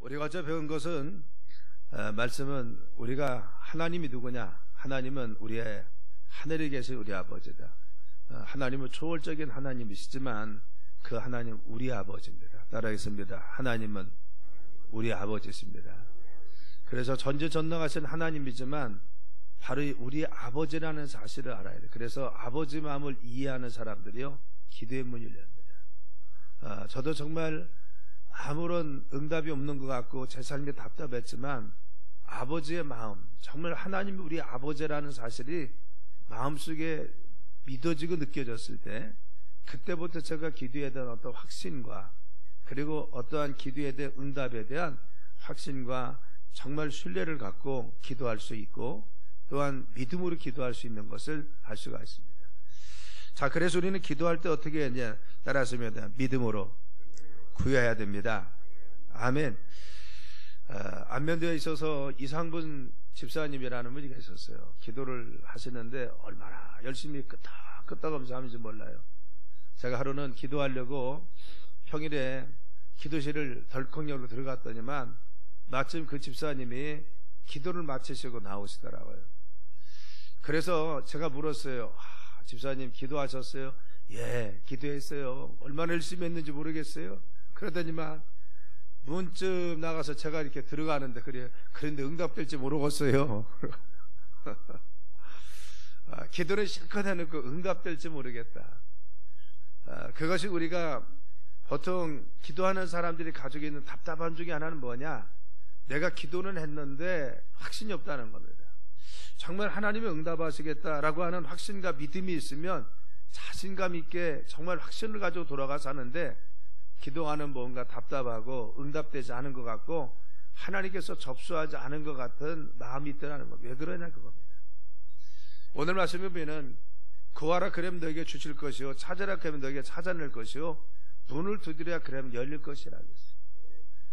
우리가 어제 배운 것은 말씀은 우리가 하나님이 누구냐? 하나님은 우리의 하늘에 계신 우리 아버지다. 하나님은 초월적인 하나님이시지만 그 하나님 우리 아버지입니다. 따라하겠습니다. 하나님은 우리 아버지십니다. 그래서 전지전능하신 하나님이지만 바로 우리 아버지라는 사실을 알아야 돼요. 그래서 아버지 마음을 이해하는 사람들이요 기도의 문이 열립니다. 저도 정말 아무런 응답이 없는 것 같고 제 삶이 답답했지만 아버지의 마음, 정말 하나님이 우리 아버지라는 사실이 마음속에 믿어지고 느껴졌을 때 그때부터 제가 기도에 대한 어떤 확신과 그리고 어떠한 기도에 대한 응답에 대한 확신과 정말 신뢰를 갖고 기도할 수 있고 또한 믿음으로 기도할 수 있는 것을 알 수가 있습니다. 자, 그래서 우리는 기도할 때 어떻게 했냐? 따라하시면 믿음으로 구해야 됩니다. 아멘. 안면되어 있어서 이상분 집사님이라는 분이 계셨어요. 기도를 하시는데 얼마나 열심히 끄떡하면서 하는지 몰라요. 제가 하루는 기도하려고 평일에 기도실을 덜컥 열고 들어갔더니만 마침 그 집사님이 기도를 마치시고 나오시더라고요. 그래서 제가 물었어요. 집사님 기도하셨어요? 예, 기도했어요. 얼마나 열심히 했는지 모르겠어요. 그러더니만 문쯤 나가서 제가 이렇게 들어가는데 그런데 응답될지 모르겠어요. 기도를 실컷 해놓고 응답될지 모르겠다. 그것이 우리가 보통 기도하는 사람들이 가지고 있는 답답함 중에 하나는 뭐냐? 내가 기도는 했는데 확신이 없다는 겁니다. 정말 하나님이 응답하시겠다라고 하는 확신과 믿음이 있으면 자신감 있게 정말 확신을 가지고 돌아가서 하는데 기도하는 뭔가 답답하고 응답되지 않은 것 같고 하나님께서 접수하지 않은 것 같은 마음이 있더라는 겁니다. 왜 그러냐 그겁니다. 오늘 말씀에 보면 구하라 그러면 너에게 주실 것이요 찾으라 그러면 너에게 찾아낼 것이요 문을 두드려야 그러면 열릴 것이라 했어요.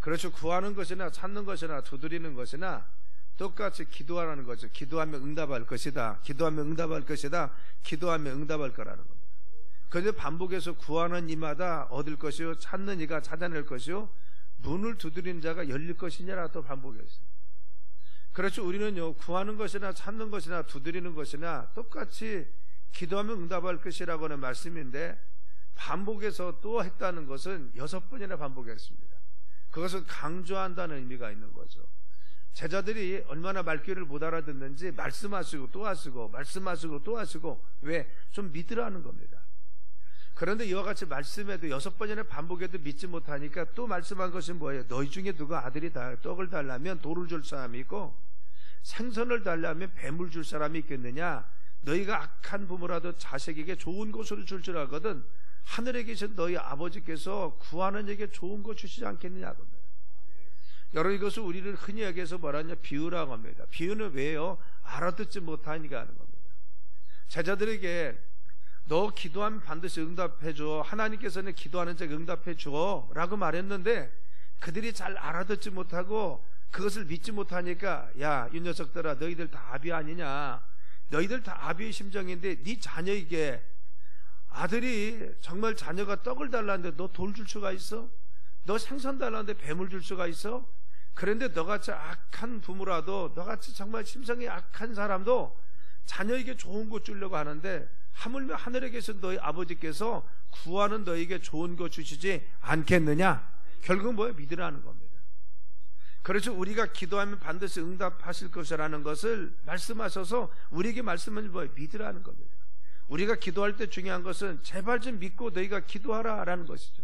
그렇죠. 구하는 것이나 찾는 것이나 두드리는 것이나 똑같이 기도하라는 거죠. 기도하면 응답할 것이다. 기도하면 응답할 것이다. 기도하면 응답할 거라는 겁니다. 그런데 반복해서 구하는 이마다 얻을 것이요 찾는 이가 찾아낼 것이요 문을 두드리는 자가 열릴 것이냐라 또 반복했어요. 그렇죠. 우리는요 구하는 것이나 찾는 것이나 두드리는 것이나 똑같이 기도하면 응답할 것이라고는 말씀인데 반복해서 또 했다는 것은 6번이나 반복했습니다. 그것은 강조한다는 의미가 있는 거죠. 제자들이 얼마나 말귀를 못 알아듣는지 말씀하시고 또 하시고 말씀하시고 또 하시고 왜? 좀 믿으라는 겁니다. 그런데 이와 같이 말씀해도 6번이나 반복해도 믿지 못하니까 또 말씀한 것이 뭐예요? 너희 중에 누가 아들이 떡을 달라면 돌을 줄 사람이 있고 생선을 달라면 뱀을 줄 사람이 있겠느냐? 너희가 악한 부모라도 자식에게 좋은 것으로 줄 줄 알거든 하늘에 계신 너희 아버지께서 구하는 에게 좋은 것 주시지 않겠느냐고. 여러분 이것을 우리를 흔히 여기서 뭐라냐 비유라고 합니다. 비유는 왜요? 알아듣지 못하니까 하는 겁니다. 제자들에게 너 기도하면 반드시 응답해 줘. 하나님께서는 기도하는 자에게 응답해 줘 라고 말했는데 그들이 잘 알아듣지 못하고 그것을 믿지 못하니까 야, 이 녀석들아 너희들 다 아비 아니냐? 너희들 다 아비의 심정인데 네 자녀에게 아들이 정말 자녀가 떡을 달라는데 너 돌 줄 수가 있어? 너 생선 달라는데 뱀을 줄 수가 있어? 그런데 너같이 악한 부모라도 너같이 정말 심성이 악한 사람도 자녀에게 좋은 것 주려고 하는데 하물며 하늘에 계신 너희 아버지께서 구하는 너에게 좋은 것 주시지 않겠느냐? 결국 뭐예요? 믿으라는 겁니다. 그래서 우리가 기도하면 반드시 응답하실 것이라는 것을 말씀하셔서 우리에게 말씀은 뭐예요? 믿으라는 겁니다. 우리가 기도할 때 중요한 것은 제발 좀 믿고 너희가 기도하라 라는 것이죠.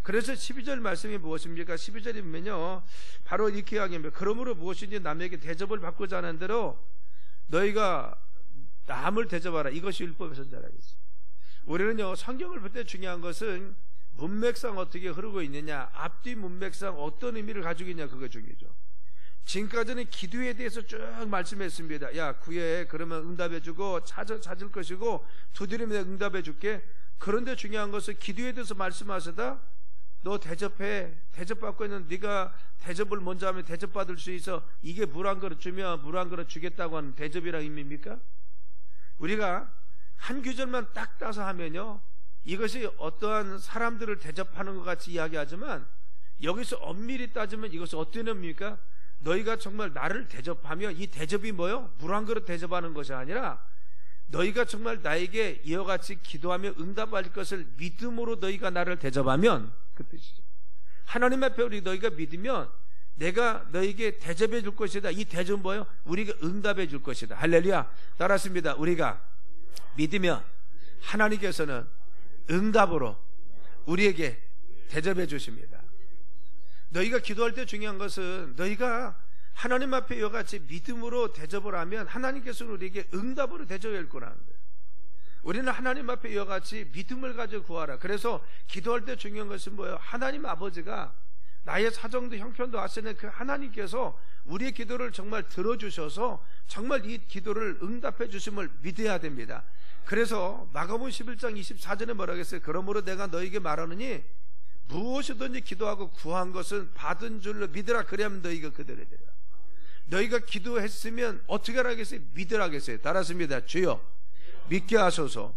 그래서 12절 말씀이 무엇입니까? 12절에 보면요 바로 이렇게 이야기합니다. 그러므로 무엇인지 남에게 대접을 받고자 하는 대로 너희가 남을 대접하라. 이것이 율법의 선자라겠어요. 우리는요 성경을 볼 때 중요한 것은 문맥상 어떻게 흐르고 있느냐 앞뒤 문맥상 어떤 의미를 가지고 있냐 그거 중요하죠. 지금까지는 기도에 대해서 쭉 말씀했습니다. 야 구해 그러면 응답해주고 찾을 것이고 두드리면 응답해줄게. 그런데 중요한 것은 기도에 대해서 말씀하시다 너 대접해. 대접받고 있는 네가 대접을 먼저 하면 대접받을 수 있어. 이게 물 한 그릇 주면 물 한 그릇 주겠다고 하는 대접이란 의미입니까? 우리가 한 구절만 딱 따서 하면요 이것이 어떠한 사람들을 대접하는 것 같이 이야기하지만 여기서 엄밀히 따지면 이것은 어떤 의미입니까? 너희가 정말 나를 대접하며, 이 대접이 뭐요? 물 한 그릇 대접하는 것이 아니라 너희가 정말 나에게 이와 같이 기도하며 응답할 것을 믿음으로 너희가 나를 대접하면, 그 뜻이죠. 하나님 앞에 우리 너희가 믿으면 내가 너희에게 대접해 줄 것이다. 이 대접은 뭐예요? 우리가 응답해 줄 것이다. 할렐루야. 따랐습니다. 우리가 믿으면 하나님께서는 응답으로 우리에게 대접해 주십니다. 너희가 기도할 때 중요한 것은 너희가 하나님 앞에 이와 같이 믿음으로 대접을 하면 하나님께서는 우리에게 응답으로 대접해 줄 거라는 거예요. 우리는 하나님 앞에 이와 같이 믿음을 가지고 구하라. 그래서 기도할 때 중요한 것은 뭐예요? 하나님 아버지가 나의 사정도 형편도 아시는 그 하나님께서 우리의 기도를 정말 들어주셔서 정말 이 기도를 응답해 주심을 믿어야 됩니다. 그래서 마가복음 11장 24절에 뭐라고 했어요? 그러므로 내가 너희에게 말하느니 무엇이든지 기도하고 구한 것은 받은 줄로 믿으라. 그래야만 너희가 그대로 되라. 너희가 기도했으면 어떻게 하라겠어요? 믿으라겠어요. 따랐습니다. 주여 믿게 하소서.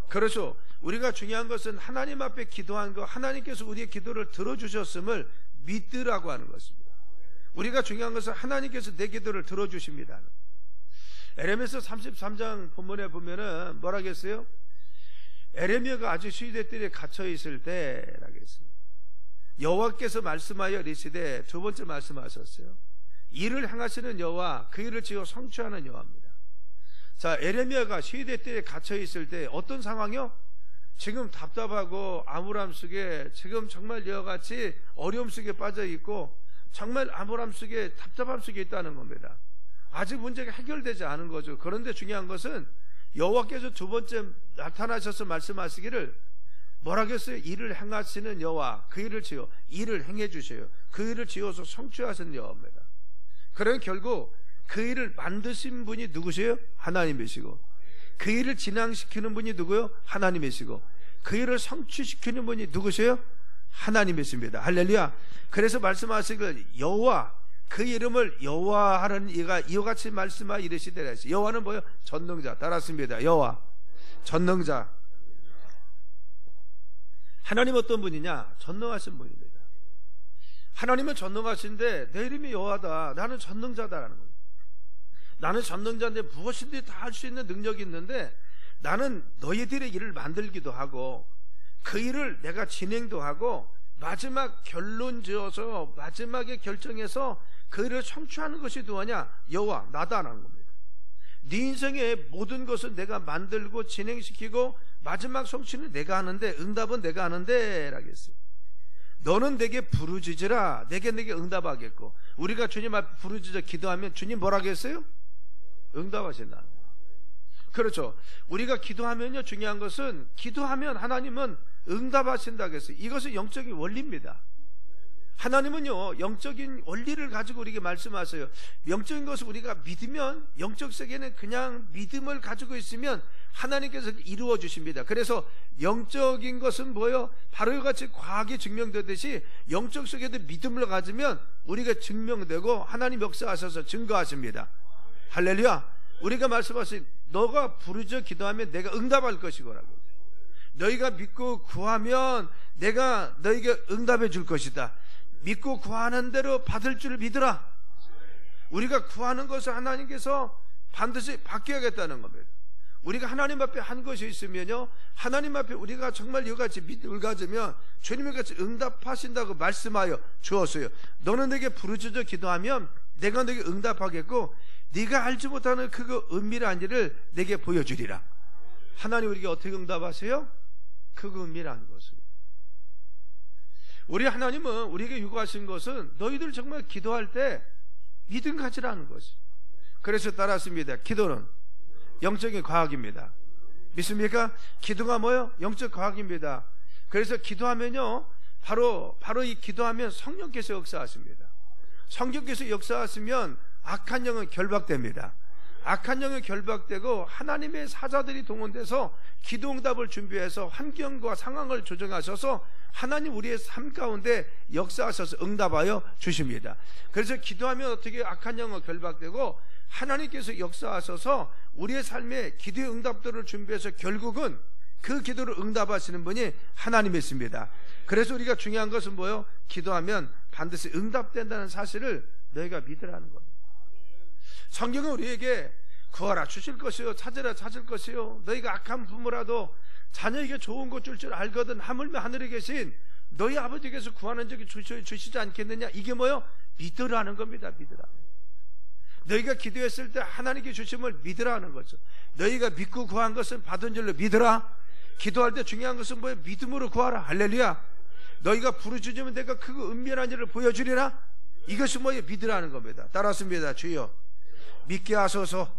그렇죠. 우리가 중요한 것은 하나님 앞에 기도한 거, 하나님께서 우리의 기도를 들어주셨음을 믿으라고 하는 것입니다. 우리가 중요한 것은 하나님께서 내 기도를 들어주십니다. 에레미야 33장 본문에 보면은 뭐라고 했어요? 에레미야가 아주 시대들에 갇혀 있을 때라고 했어요. 여호와께서 말씀하여 이르시되, 두 번째 말씀하셨어요. 일을 행하시는 여호와, 그 일을 지어 성취하는 여호와입니다. 자, 에레미야가 시대들에 갇혀 있을 때 어떤 상황이요? 지금 답답하고 암울함 속에, 지금 정말 이와 같이 어려움 속에 빠져 있고 정말 암울함 속에, 답답함 속에 있다는 겁니다. 아직 문제가 해결되지 않은 거죠. 그런데 중요한 것은 여호와께서 두 번째 나타나셔서 말씀하시기를 뭐라고 했어요? 일을 행하시는 여호와, 그 일을 지어, 일을 행해 주셔요. 그 일을 지어서 성취하시는 여호와입니다. 그러면 결국 그 일을 만드신 분이 누구세요? 하나님이시고, 그 일을 진행시키는 분이 누구요? 하나님이시고, 그 일을 성취시키는 분이 누구세요? 하나님이십니다. 할렐루야. 그래서 말씀하시길 여호와, 그 이름을 여호와하는 이가 이와 같이 말씀하 이르시되, 여호와는 뭐예요? 전능자. 따랐습니다. 여호와 전능자. 하나님 어떤 분이냐? 전능하신 분입니다. 하나님은 전능하신데 내 이름이 여호와다, 나는 전능자다라는 겁니다. 나는 전능자인데 무엇이든지 다 할 수 있는 능력이 있는데 나는 너희들의 일을 만들기도 하고 그 일을 내가 진행도 하고 마지막 결론 지어서 마지막에 결정해서 그 일을 성취하는 것이 누구냐? 여호와, 나다라는 겁니다. 네 인생의 모든 것을 내가 만들고 진행시키고 마지막 성취는 내가 하는데, 응답은 내가 하는데 라고 했어요. 너는 내게 부르짖으라, 내게 응답하겠고. 우리가 주님 앞에 부르짖어 기도하면 주님 뭐라고 했어요? 응답하신다. 그렇죠. 우리가 기도하면요, 중요한 것은 기도하면 하나님은 응답하신다고 했어요. 이것은 영적인 원리입니다. 하나님은요, 영적인 원리를 가지고 우리에게 말씀하세요. 영적인 것을 우리가 믿으면, 영적 세계는 그냥 믿음을 가지고 있으면 하나님께서 이루어 주십니다. 그래서 영적인 것은 뭐예요? 바로 이같이 과학이 증명되듯이 영적 세계도 믿음을 가지면 우리가 증명되고 하나님 역사하셔서 증거하십니다. 할렐루야. 우리가 말씀하신 너가 부르짖어 기도하면 내가 응답할 것이고라고. 너희가 믿고 구하면 내가 너희에게 응답해 줄 것이다. 믿고 구하는 대로 받을 줄 믿으라. 우리가 구하는 것을 하나님께서 반드시 받게 하겠다는 겁니다. 우리가 하나님 앞에 한 것이 있으면요, 하나님 앞에 우리가 정말 이같이 믿음을 가지면 주님이 같이 응답하신다고 말씀하여 주었어요. 너는 내게 부르짖어 기도하면 내가 너에게 응답하겠고 네가 알지 못하는 그 은밀한 일을 내게 보여주리라. 하나님 우리에게 어떻게 응답하세요? 그 은밀한 것을. 우리 하나님은 우리에게 요구하신 것은 너희들 정말 기도할 때 믿음 가지라는 것이. 그래서 따랐습니다. 기도는 영적인 과학입니다. 믿습니까? 기도가 뭐예요? 영적 과학입니다. 그래서 기도하면요, 바로 이 기도하면 성령께서 역사하십니다. 성령께서 역사하시면 악한 영은 결박됩니다. 악한 영은 결박되고 하나님의 사자들이 동원돼서 기도응답을 준비해서 환경과 상황을 조정하셔서 하나님 우리의 삶 가운데 역사하셔서 응답하여 주십니다. 그래서 기도하면 어떻게 악한 영은 결박되고 하나님께서 역사하셔서 우리의 삶에 기도의 응답들을 준비해서 결국은 그 기도를 응답하시는 분이 하나님이십니다. 그래서 우리가 중요한 것은 뭐예요? 기도하면 반드시 응답된다는 사실을 너희가 믿으라는 겁니다. 성경은 우리에게 구하라 주실 것이요, 찾으라 찾을 것이요, 너희가 악한 부모라도 자녀에게 좋은 것 줄 줄 알거든 하물며 하늘에 계신 너희 아버지께서 구하는 적이 주시지 않겠느냐. 이게 뭐요? 믿으라는 겁니다. 믿으라. 너희가 기도했을 때 하나님께 주심을 믿으라는 거죠. 너희가 믿고 구한 것은 받은 줄로 믿으라. 기도할 때 중요한 것은 뭐예요? 믿음으로 구하라. 할렐루야. 너희가 부르짖으면 내가 그 은밀한 일을 보여주리라. 이것이 뭐예요? 믿으라는 겁니다. 따랐습니다. 주여 믿게 하소서.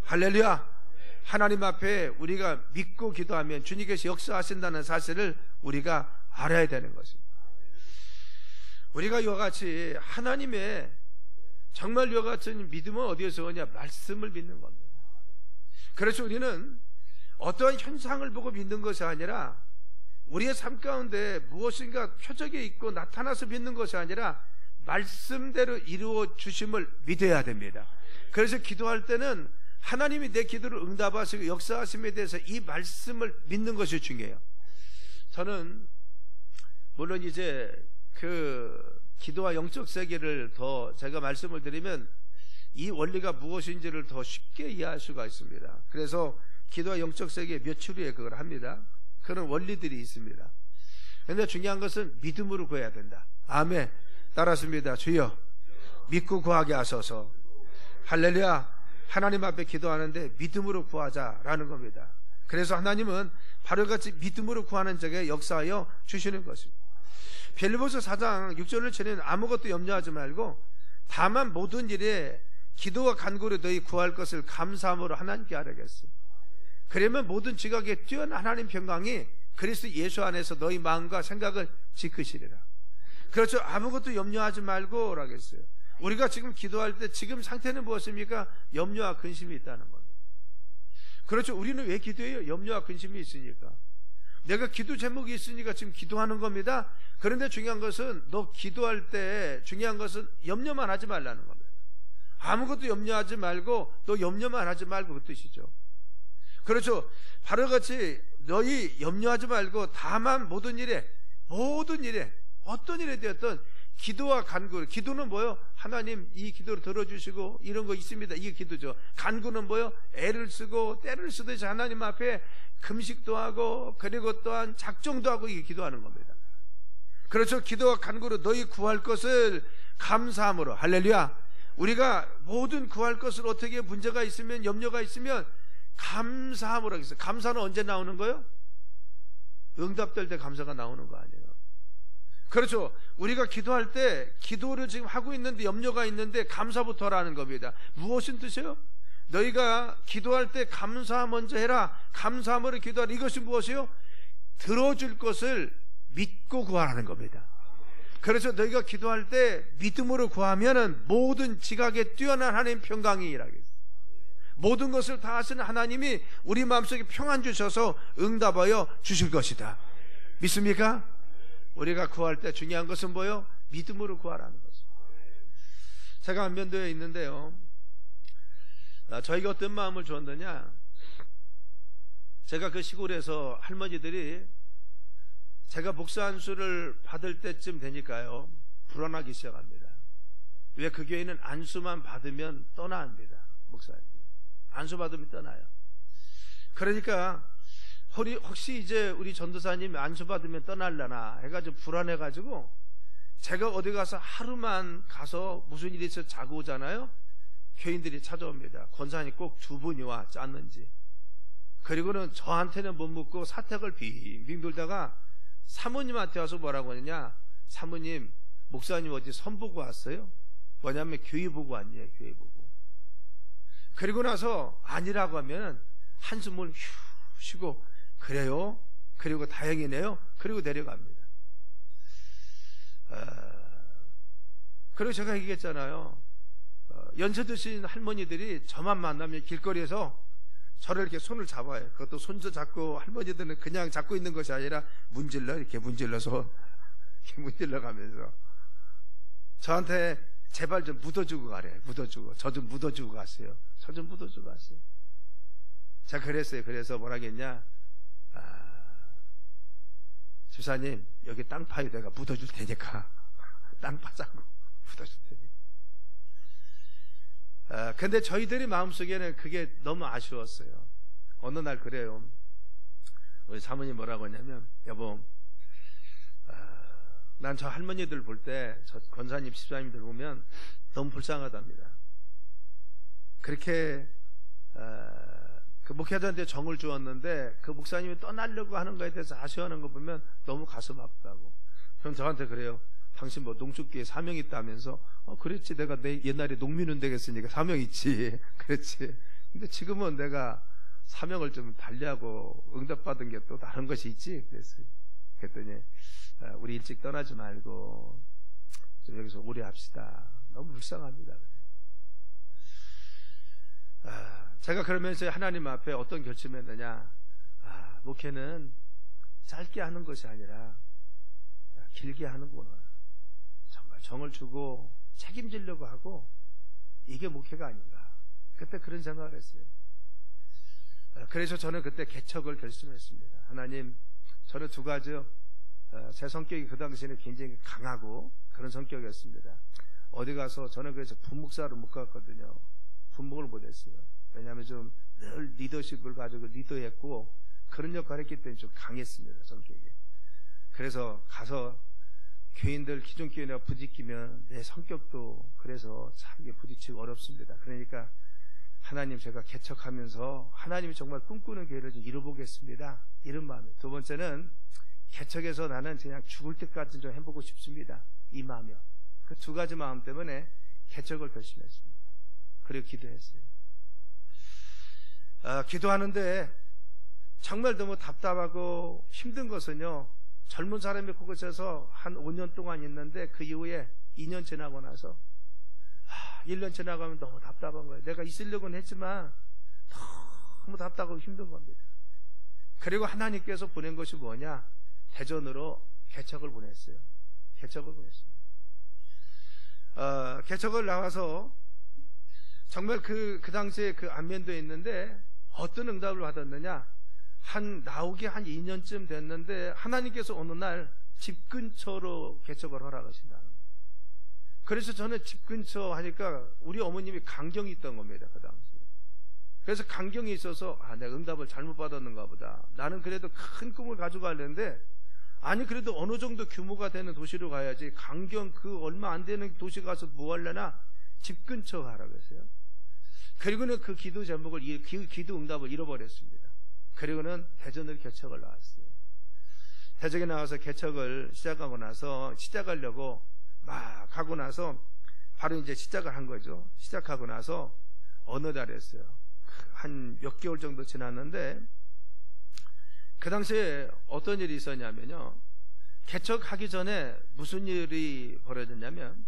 할렐루야. 하나님 앞에 우리가 믿고 기도하면 주님께서 역사하신다는 사실을 우리가 알아야 되는 것입니다. 우리가 이와 같이 하나님의 정말 이와 같은 믿음은 어디에서 오냐? 말씀을 믿는 겁니다. 그래서 우리는 어떠한 현상을 보고 믿는 것이 아니라 우리의 삶 가운데 무엇인가 표적이 있고 나타나서 믿는 것이 아니라 말씀대로 이루어 주심을 믿어야 됩니다. 그래서 기도할 때는 하나님이 내 기도를 응답하시고 역사하심에 대해서 이 말씀을 믿는 것이 중요해요. 저는 물론 이제 그 기도와 영적 세계를 더 제가 말씀을 드리면 이 원리가 무엇인지를 더 쉽게 이해할 수가 있습니다. 그래서 기도와 영적 세계 몇 추리에 그걸 합니다. 그런 원리들이 있습니다. 그런데 중요한 것은 믿음으로 구해야 된다. 아멘. 따랐습니다. 주여 믿고 구하게 하소서. 할렐루야. 하나님 앞에 기도하는데 믿음으로 구하자라는 겁니다. 그래서 하나님은 바로 같이 믿음으로 구하는 자에게 역사하여 주시는 것입니다. 빌립보서 4장 6절을 치는 아무것도 염려하지 말고 다만 모든 일에 기도와 간구로 너희 구할 것을 감사함으로 하나님께 아뢰겠어. 그러면 모든 지각에 뛰어난 하나님 평강이 그리스도 예수 안에서 너희 마음과 생각을 지키시리라. 그렇죠. 아무것도 염려하지 말고 라고 했어요. 우리가 지금 기도할 때 지금 상태는 무엇입니까? 염려와 근심이 있다는 겁니다. 그렇죠. 우리는 왜 기도해요? 염려와 근심이 있으니까. 내가 기도 제목이 있으니까 지금 기도하는 겁니다. 그런데 중요한 것은 너 기도할 때 중요한 것은 염려만 하지 말라는 겁니다. 아무것도 염려하지 말고 너 염려만 하지 말고 그 뜻이죠. 그렇죠. 바로 같이 너희 염려하지 말고 다만 모든 일에 어떤 일에 되었든 기도와 간구. 기도는 뭐요? 하나님 이 기도를 들어주시고 이런 거 있습니다. 이게 기도죠. 간구는 뭐요? 애를 쓰고 때를 쓰듯이 하나님 앞에 금식도 하고 그리고 또한 작정도 하고 이게 기도하는 겁니다. 그렇죠. 기도와 간구로 너희 구할 것을 감사함으로. 할렐루야. 우리가 모든 구할 것을 어떻게 문제가 있으면 염려가 있으면 감사함으로 하겠어요. 감사는 언제 나오는 거예요? 응답될 때 감사가 나오는 거 아니에요. 그렇죠. 우리가 기도할 때 기도를 지금 하고 있는데 염려가 있는데 감사부터 하라는 겁니다. 무엇인 뜻이에요? 너희가 기도할 때 감사 먼저 해라. 감사함으로 기도하라. 이것이 무엇이에요? 들어줄 것을 믿고 구하라는 겁니다. 그래서 너희가 기도할 때 믿음으로 구하면은 모든 지각에 뛰어난 하나님 평강이 일하겠어요. 모든 것을 다 하시는 하나님이 우리 마음속에 평안 주셔서 응답하여 주실 것이다. 믿습니까? 우리가 구할 때 중요한 것은 뭐예요? 믿음으로 구하라는 것입니다. 제가 안면도에 있는데요, 저희가 어떤 마음을 주었느냐, 제가 그 시골에서 할머니들이 제가 목사 안수를 받을 때쯤 되니까요 불안하기 시작합니다. 왜? 그 교회는 안수만 받으면 떠나합니다. 목사님 안수 받으면 떠나요. 그러니까 혹시 이제 우리 전도사님 안수 받으면 떠날려나 해가지고 불안해가지고 제가 어디 가서 하루만 가서 무슨 일이 있어서 자고 오잖아요. 교인들이 찾아옵니다. 권사님 꼭 2분이 와 짰는지. 그리고는 저한테는 못 묻고 사택을 빙빙 돌다가 사모님한테 와서 뭐라고 하느냐, 사모님 목사님 어디 선 보고 왔어요? 뭐냐면 교회 보고 왔냐, 교회 보고. 그리고 나서 아니라고 하면 한숨을 휴 쉬고 그래요? 그리고 다행이네요. 그리고 내려갑니다. 그리고 제가 얘기했잖아요. 연세 드신 할머니들이 저만 만나면 길거리에서 저를 이렇게 손을 잡아요. 그것도 손도 잡고, 할머니들은 그냥 잡고 있는 것이 아니라 문질러, 이렇게 문질러서 이렇게 문질러 가면서 저한테 제발 좀 묻어주고 가래. 묻어주고. 저 좀 묻어주고 가세요. 저 좀 묻어주고 가세요. 제가 그랬어요. 그래서 뭐라겠냐, 집사님, 여기 땅 파요. 내가 묻어줄 테니까. 땅 파자고 묻어줄 테니까. 근데 저희들이 마음속에는 그게 너무 아쉬웠어요. 어느 날 그래요. 우리 사모님 뭐라고 하냐면, 여보, 난 저 할머니들 볼 때, 저 권사님, 집사님들 보면 너무 불쌍하답니다. 그렇게 그 목회자한테 정을 주었는데 그 목사님이 떠나려고 하는 거에 대해서 아쉬워하는 거 보면 너무 가슴 아프다고. 그럼 저한테 그래요. 당신 뭐 농축기에 사명 있다면서? 그랬지. 내가 내 옛날에 농민운동 했으니까 사명 있지. 그랬지. 근데 지금은 내가 사명을 좀 달리하고 응답받은 게 또 다른 것이 있지. 그랬어요. 그랬더니 우리 일찍 떠나지 말고 좀 여기서 오래 합시다. 너무 불쌍합니다. 제가 그러면서 하나님 앞에 어떤 결심했느냐. 목회는 짧게 하는 것이 아니라 길게 하는구나. 정말 정을 주고 책임지려고 하고, 이게 목회가 아닌가. 그때 그런 생각을 했어요. 그래서 저는 그때 개척을 결심했습니다. 하나님, 저는 두 가지요. 제 성격이 그 당시에는 굉장히 강하고 그런 성격이었습니다. 어디 가서 저는 그래서 분목사로 못 갔거든요. 분목을 못 했어요. 왜냐하면 좀 늘 리더십을 가지고 리더했고 그런 역할을 했기 때문에 좀 강했습니다, 성격이. 그래서 가서 교인들, 기존 교인과 부딪히면 내 성격도 그래서 참 이게 부딪히기 어렵습니다. 그러니까 하나님, 제가 개척하면서 하나님이 정말 꿈꾸는 교회를 좀 이뤄보겠습니다, 이런 마음이에요. 두 번째는 개척해서 나는 그냥 죽을 때까지 좀 해보고 싶습니다, 이 마음이요. 그 두 가지 마음 때문에 개척을 결심했습니다. 그리고 기도했어요. 기도하는데 정말 너무 답답하고 힘든 것은요, 젊은 사람이 그곳에서 한 5년 동안 있는데 그 이후에 2년 지나고 나서 1년 지나가면 너무 답답한 거예요. 내가 있으려고는 했지만 너무 답답하고 힘든 겁니다. 그리고 하나님께서 보낸 것이 뭐냐? 대전으로 개척을 보냈어요. 개척을 보냈습니다. 개척을 나와서 정말 그 당시에 그 안면도에 있는데 어떤 응답을 받았느냐? 나오기 한 2년쯤 됐는데 하나님께서 어느 날 집 근처로 개척을 허락하신다. 그래서 저는 집 근처 하니까 우리 어머님이 강경이 있던 겁니다, 그 당시에. 그래서 강경이 있어서 내가 응답을 잘못 받았는가 보다. 나는 그래도 큰 꿈을 가지고 가려는데, 아니 그래도 어느 정도 규모가 되는 도시로 가야지, 강경 그 얼마 안 되는 도시 가서 뭐 하려나, 집 근처 가라고 했어요. 그리고는 그 기도 제목을, 기도 응답을 잃어버렸습니다. 그리고는 대전을 개척을 나왔어요. 대전에 나와서 개척을 시작하려고 막 하고 나서 바로 이제 시작을 한 거죠. 시작하고 나서 어느 날이었어요. 한 몇 개월 정도 지났는데 그 당시에 어떤 일이 있었냐면요. 개척하기 전에 무슨 일이 벌어졌냐면,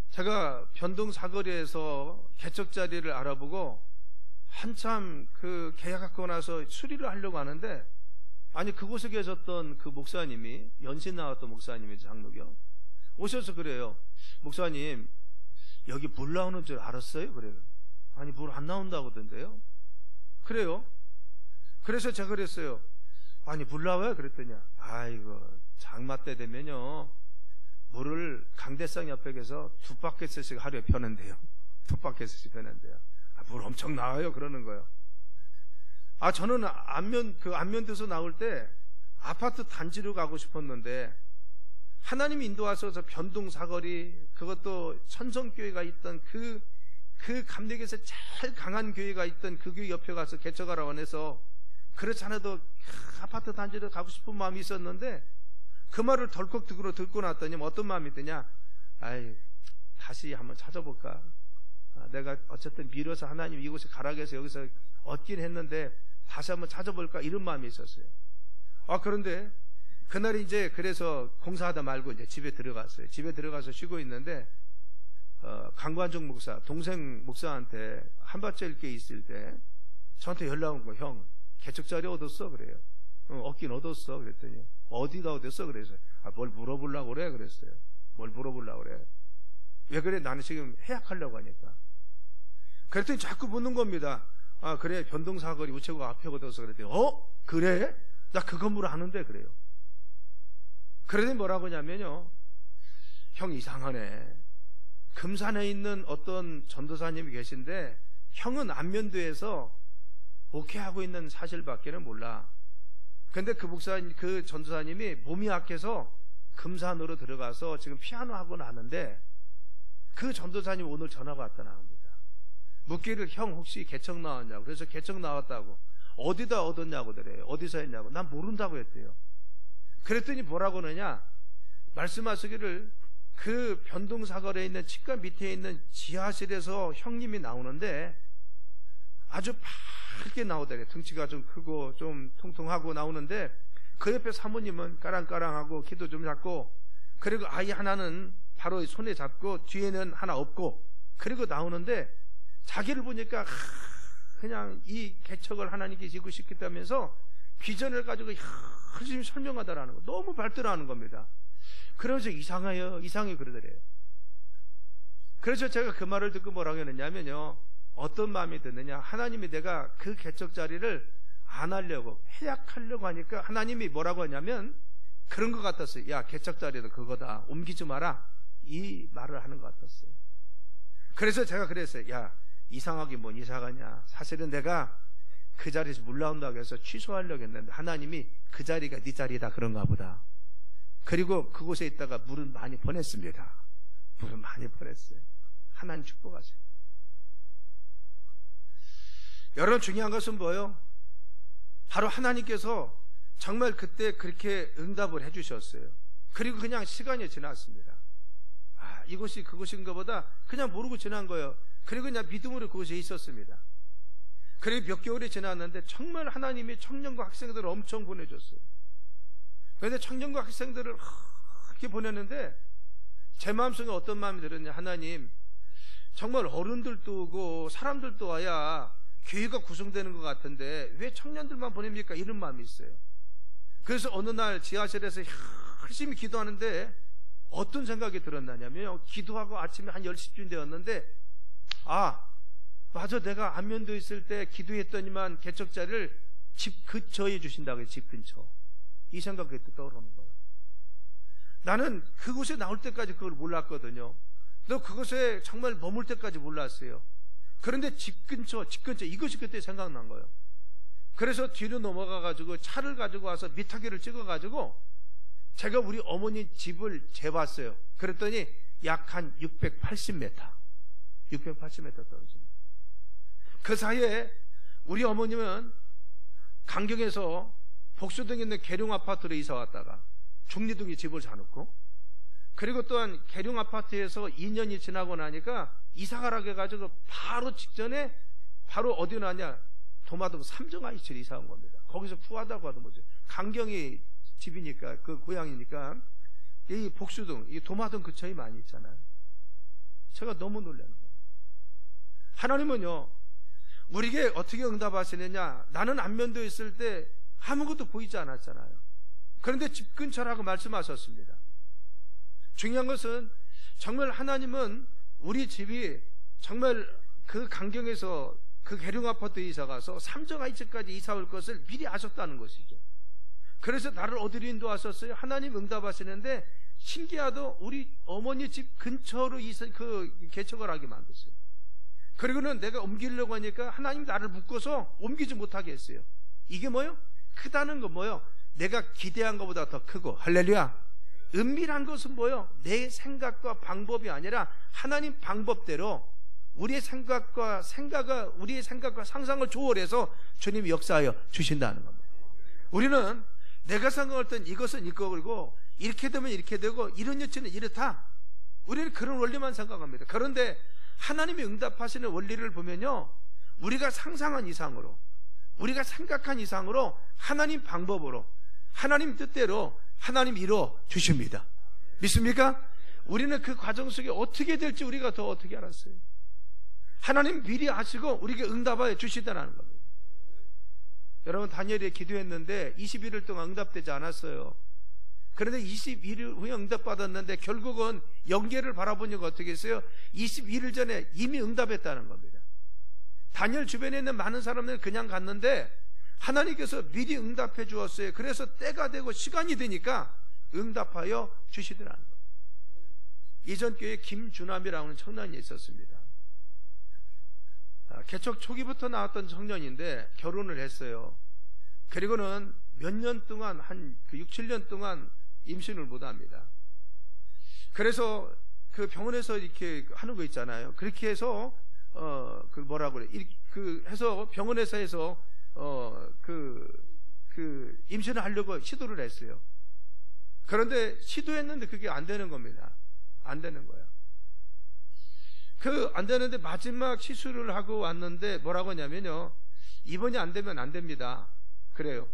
제가 변동 사거리에서 개척 자리를 알아보고 한참 그 계약하고 나서 수리를 하려고 하는데, 아니 그곳에 계셨던 그 목사님이, 연신 나왔던 목사님이 장로교 오셔서 그래요. 목사님, 여기 물 나오는 줄 알았어요? 그래요. 아니 물 안 나온다고 하던데요. 그래요. 그래서 제가 그랬어요. 아니 물 나와요? 그랬더니 아이고 장마 때 되면요 물을 강대상 옆에 계서 2바켓씩 하루에 펴는데요. 2바켓씩 펴는데요. 물 엄청 나와요. 그러는 거예요. 저는 안면도에서 나올 때 아파트 단지로 가고 싶었는데, 하나님이 인도하셔서 저 변동 사거리, 그것도 천성교회가 있던 그 감력에서 제일 강한 교회가 있던 그 교회 옆에 가서 개척하라고 해서, 그렇지 않아도 아파트 단지로 가고 싶은 마음이 있었는데, 그 말을 덜컥 듣고 났더니 어떤 마음이 드냐? 다시 한번 찾아볼까? 내가 어쨌든 미뤄서 하나님 이곳에 가라고 해서 여기서 얻긴 했는데 다시 한번 찾아볼까? 이런 마음이 있었어요. 그런데 그날 이제 그래서 공사하다 말고 이제 집에 들어갔어요. 집에 들어가서 쉬고 있는데 강관종 목사, 동생 목사한테 한밭절개 있을 때 저한테 연락 온 거예요. 형, 개척 자리 얻었어? 그래요. 얻긴 얻었어. 그랬더니 어디다 얻었어? 그래서 뭘 물어보려고 그래? 그랬어요. 뭘 물어보려고 그래? 왜 그래? 나는 지금 해약하려고 하니까. 그랬더니 자꾸 묻는 겁니다. 아, 그래, 변동사거리 우체국 앞에 걷어서 그랬대요. 그래? 나 그 건물 아는데, 그래요. 그러더니 뭐라고 하냐면요, 형 이상하네. 금산에 있는 어떤 전도사님이 계신데 형은 안면도에서 목회하고 있는 사실밖에는 몰라. 근데 그 전도사님이 몸이 약해서 금산으로 들어가서 지금 피아노 학원 하는데 그 전도사님 오늘 전화가 왔다 나옵니다. 묻기를 형 혹시 개척 나왔냐고. 그래서 개척 나왔다고. 어디다 얻었냐고 그래요. 어디서 했냐고. 난 모른다고 했대요. 그랬더니 뭐라고 하느냐, 말씀하시기를 그 변동사거리에 있는 치과 밑에 있는 지하실에서 형님이 나오는데 아주 밝게 나오더래요. 등치가 좀 크고 좀 통통하고 나오는데 그 옆에 사모님은 까랑까랑하고 키도 좀 작고, 그리고 아이 하나는 바로 손에 잡고 뒤에는 하나 없고, 그리고 나오는데 자기를 보니까 그냥 이 개척을 하나님께 지고 싶겠다면서 비전을 가지고 열심히 설명하다라는 거, 너무 발달하는 겁니다. 그래서 이상해 그러더래요. 그래서 제가 그 말을 듣고 뭐라고 했냐면요, 어떤 마음이 드느냐, 하나님이 내가 그 개척 자리를 안 하려고 해약하려고 하니까 하나님이 뭐라고 하냐면 그런 것 같았어요. 야, 개척 자리도 그거다, 옮기지 마라, 이 말을 하는 것 같았어요. 그래서 제가 그랬어요. 야, 이상하게 뭔 이사가냐, 사실은 내가 그 자리에서 물 나온다고 해서 취소하려고 했는데 하나님이 그 자리가 네 자리다 그런가 보다. 그리고 그곳에 있다가 물은 많이 보냈습니다. 물은 많이 보냈어요. 하나님 축복하세요. 여러분, 중요한 것은 뭐예요? 바로 하나님께서 정말 그때 그렇게 응답을 해주셨어요. 그리고 그냥 시간이 지났습니다. 이곳이 그곳인가 보다 그냥 모르고 지난 거예요. 그리고 그냥 믿음으로 그곳에 있었습니다. 그리고 몇 개월이 지났는데 정말 하나님이 청년과 학생들을 엄청 보내줬어요. 그런데 청년과 학생들을 이렇게 보냈는데 제 마음속에 어떤 마음이 들었냐, 하나님, 정말 어른들도 오고 사람들도 와야 교회가 구성되는 것 같은데 왜 청년들만 보냅니까? 이런 마음이 있어요. 그래서 어느 날 지하실에서 열심히 기도하는데 어떤 생각이 들었냐면, 기도하고 아침에 한 10시쯤 되었는데, 맞아, 내가 안면도에 있을 때 기도했더니만 개척자를 집 근처에 주신다고 해요. 집 근처. 이 생각이 떠오르는 거예요. 나는 그곳에 나올 때까지 그걸 몰랐거든요. 또 그곳에 정말 머물 때까지 몰랐어요. 그런데 집 근처 이것이 그때 생각난 거예요. 그래서 뒤로 넘어가가지고 차를 가지고 와서 미터기를 찍어가지고 제가 우리 어머니 집을 재봤어요. 그랬더니 약 한 680m 떨어집니다. 그 사이에 우리 어머님은 강경에서 복수동에 있는 계룡 아파트로 이사 왔다가 중리동에 집을 사놓고, 그리고 또한 계룡 아파트에서 2년이 지나고 나니까 이사가라고 해가지고 바로 직전에 바로 어디 나냐, 도마동 삼정아이치로 이사 온 겁니다. 거기서 푸하다고 하던 거죠. 강경이 집이니까, 그 고향이니까. 이 복수동, 이 도마동 근처에 많이 있잖아요. 제가 너무 놀라는 거예요. 하나님은요, 우리에게 어떻게 응답하시느냐, 나는 안면도에 있을 때 아무것도 보이지 않았잖아요. 그런데 집 근처라고 말씀하셨습니다. 중요한 것은 정말 하나님은 우리 집이 정말 그 강경에서 그 계룡 아파트에 이사 가서 삼정아이츠까지 이사 올 것을 미리 아셨다는 것이죠. 그래서 나를 어디로 인도하셨어요? 하나님 응답하시는데 신기하도 우리 어머니 집 근처로 개척을 하게 만들었어요. 그리고는 내가 옮기려고 하니까 하나님 나를 묶어서 옮기지 못하게 했어요. 이게 뭐요? 크다는 건 뭐요? 내가 기대한 것보다 더 크고, 할렐루야. 은밀한 것은 뭐요? 내 생각과 방법이 아니라 하나님 방법대로 우리의 생각과 상상을 초월해서 주님이 역사하여 주신다는 겁니다. 우리는 내가 생각할 땐 이것은 이거고, 이렇게 되면 이렇게 되고, 이런 여치는 이렇다. 우리는 그런 원리만 생각합니다. 그런데 하나님이 응답하시는 원리를 보면요, 우리가 상상한 이상으로, 우리가 생각한 이상으로 하나님 방법으로, 하나님 뜻대로 하나님 이루어 주십니다. 믿습니까? 우리는 그 과정 속에 어떻게 될지 우리가 더 어떻게 알았어요? 하나님 미리 아시고 우리에게 응답하여 주시다는 겁니다. 여러분, 다니엘이 기도했는데 21일 동안 응답되지 않았어요. 그런데 21일 후에 응답받았는데 결국은 영계를 바라보니까 어떻게 했어요? 21일 전에 이미 응답했다는 겁니다. 다니엘 주변에 있는 많은 사람들은 그냥 갔는데 하나님께서 미리 응답해 주었어요. 그래서 때가 되고 시간이 되니까 응답하여 주시더라는 거예요. 이전 교회에 김준함이라는 청년이 있었습니다. 개척 초기부터 나왔던 청년인데 결혼을 했어요. 그리고는 몇 년 동안 한 6, 7년 동안 임신을 못합니다. 그래서 그 병원에서 이렇게 하는 거 있잖아요. 그렇게 해서 그 뭐라고 그래? 해서 병원에서 해서 임신을 하려고 시도를 했어요. 그런데 시도했는데 그게 안 되는 겁니다. 안 되는 거야. 안 되는데 마지막 시술을 하고 왔는데 뭐라고 하냐면요. 이번이 안 되면 안 됩니다. 그래요.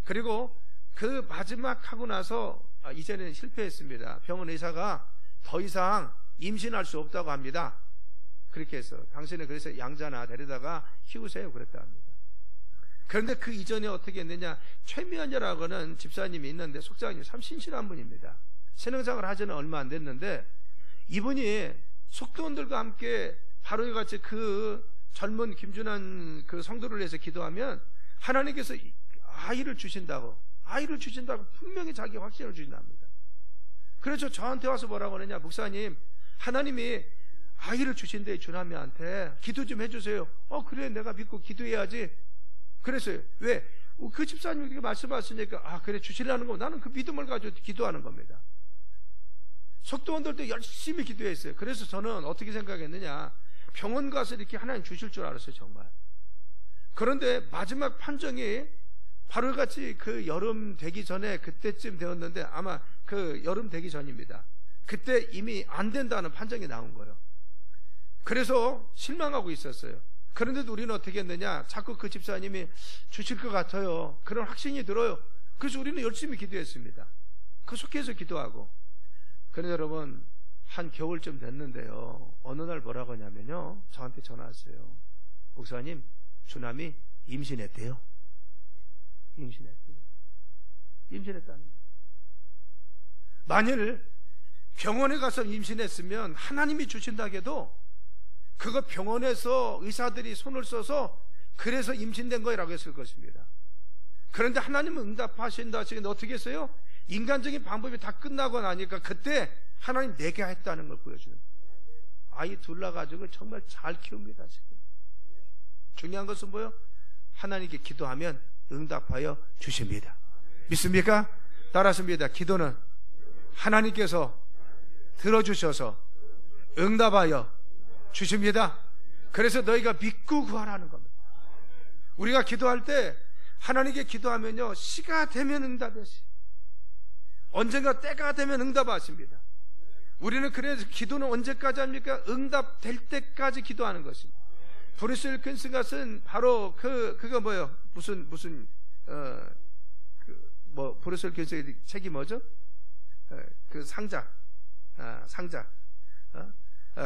그리고 그 마지막 하고 나서 이제는 실패했습니다. 병원 의사가 더 이상 임신할 수 없다고 합니다. 그렇게 해서 당신은 그래서 양자나 데려다가 키우세요 그랬다 합니다. 그런데 그 이전에 어떻게 했느냐, 최미연이라고는 집사님이 있는데 속장님 참 신실한 분입니다. 신앙생활을 하지는 얼마 안 됐는데 이분이 속도원들과 함께 바로 같이 그 젊은 김준환 그 성도를 위해서 기도하면 하나님께서 아이를 주신다고 분명히 자기 확신을 주신답니다. 그래서 저한테 와서 뭐라고 하느냐, 목사님 하나님이 아이를 주신대 준하미한테 기도 좀 해주세요. 그래 내가 믿고 기도해야지. 그랬어요. 왜? 그 집사님이 그렇게 말씀하시니까 그래 주시려는 거, 나는 그 믿음을 가지고 기도하는 겁니다. 속도원들도 열심히 기도했어요. 그래서 저는 어떻게 생각했느냐, 병원 가서 이렇게 하나님 주실 줄 알았어요 정말. 그런데 마지막 판정이 바로 같이 그 여름 되기 전에 그때쯤 되었는데 아마 그 여름 되기 전입니다. 그때 이미 안 된다는 판정이 나온 거예요. 그래서 실망하고 있었어요. 그런데도 우리는 어떻게 했느냐, 자꾸 그 집사님이 주실 것 같아요, 그런 확신이 들어요. 그래서 우리는 열심히 기도했습니다. 그 속해서 기도하고. 그런데 여러분 한 겨울쯤 됐는데요, 어느 날 뭐라고 하냐면요, 저한테 전화 왔어요. 목사님 준함이 임신했대요. 임신했다는. 만일 병원에 가서 임신했으면 하나님이 주신다 해도 그거 병원에서 의사들이 손을 써서 그래서 임신된 거라고 했을 것입니다. 그런데 하나님은 응답하신다 하시는데 어떻게 했어요? 인간적인 방법이 다 끝나고 나니까 그때 하나님 내게 했다는 걸 보여주는 거예요. 아이 둘 낳아가지고 정말 잘 키웁니다 지금. 중요한 것은 뭐예요? 하나님께 기도하면 응답하여 주십니다. 믿습니까? 따라습니다. 기도는 하나님께서 들어주셔서 응답하여 주십니다. 그래서 너희가 믿고 구하라는 겁니다. 우리가 기도할 때 하나님께 기도하면요, 시가 되면 응답하시, 언젠가 때가 되면 응답하십니다. 우리는 그래서 기도는 언제까지 합니까? 응답될 때까지 기도하는 것입니다. 브루스 윌킨스 같은 바로 그거 뭐예요? 브루스 윌킨스의 책이 뭐죠? 그 상자.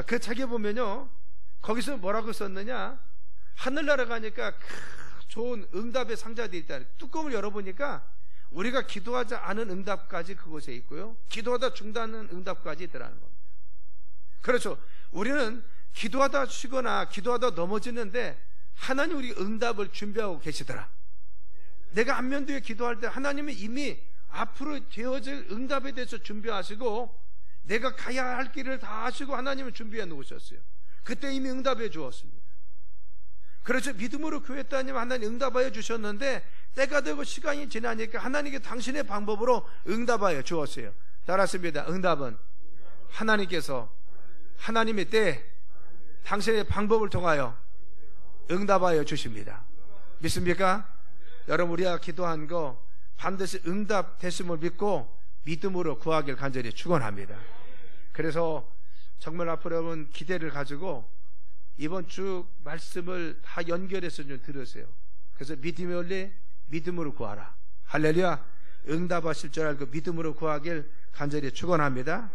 그 책에 보면요, 거기서 뭐라고 썼느냐, 하늘나라 가니까 좋은 응답의 상자들이 있다. 뚜껑을 열어보니까 우리가 기도하지 않은 응답까지 그곳에 있고요, 기도하다 중단하는 응답까지 있더라는 겁니다. 그렇죠. 우리는 기도하다 쉬거나 기도하다 넘어지는데 하나님 우리 응답을 준비하고 계시더라. 내가 안면도에 기도할 때 하나님은 이미 앞으로 되어질 응답에 대해서 준비하시고 내가 가야 할 길을 다 하시고 하나님을 준비해 놓으셨어요. 그때 이미 응답해 주었습니다. 그래서 믿음으로 구했다면 하나님 응답하여 주셨는데 때가 되고 시간이 지나니까 하나님께 당신의 방법으로 응답하여 주었어요. 따랐습니다. 응답은 하나님께서 하나님의 때 당신의 방법을 통하여 응답하여 주십니다. 믿습니까? 여러분, 우리가 기도한 거 반드시 응답됐음을 믿고 믿음으로 구하길 간절히 축원합니다. 그래서 정말 앞으로 여러분 기대를 가지고 이번 주 말씀을 다 연결해서 좀 들으세요. 그래서 믿음이 올리 믿음으로 구하라. 할렐루야. 응답하실 줄 알고 믿음으로 구하길 간절히 축원합니다.